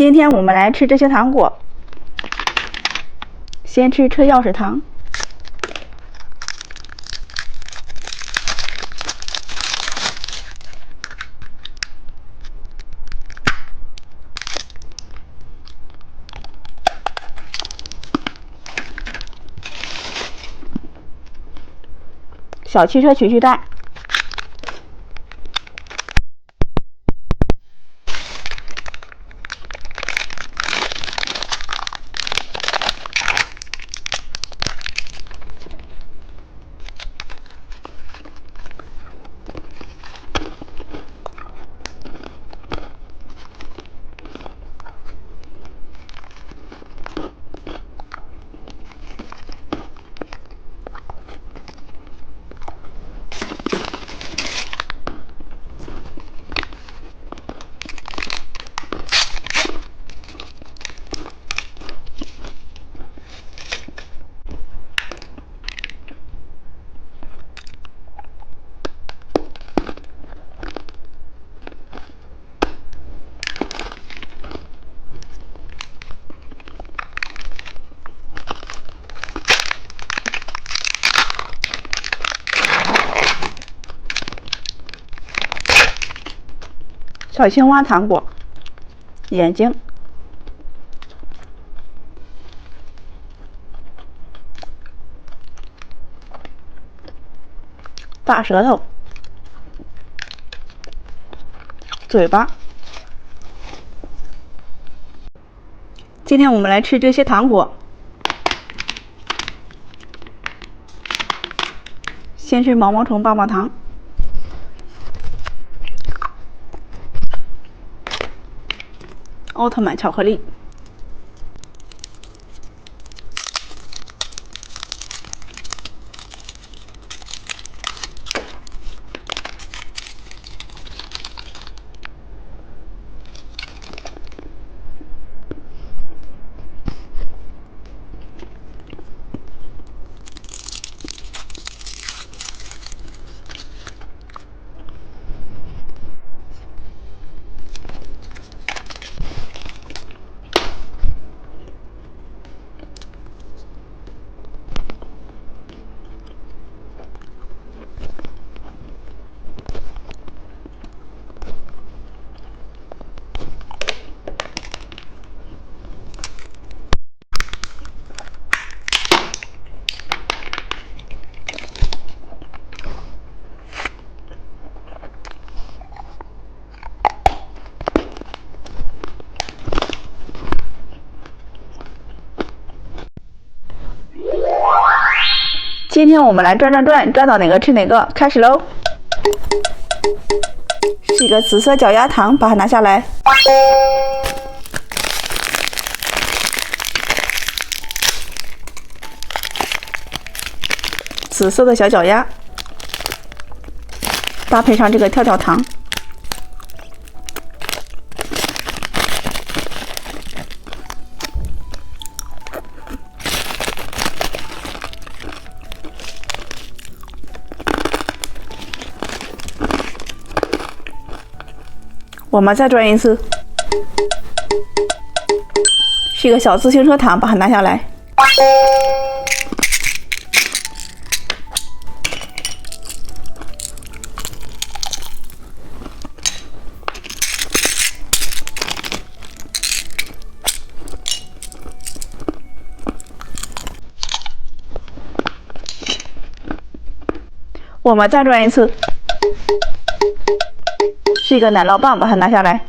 今天我们来吃这些糖果，先吃车钥匙糖。小汽车曲序带，小青蛙糖果，眼睛，大舌头，嘴巴。今天我们来吃这些糖果，先吃毛毛虫棒棒糖。奥特曼巧克力，今天我们来转到哪个吃哪个，开始喽！是一个紫色脚丫糖，把它拿下来。紫色的小脚丫，搭配上这个跳跳糖。我们再转一次，是一个小自行车糖，把它拿下来。我们再转一次。是一个奶酪棒，把它拿下来。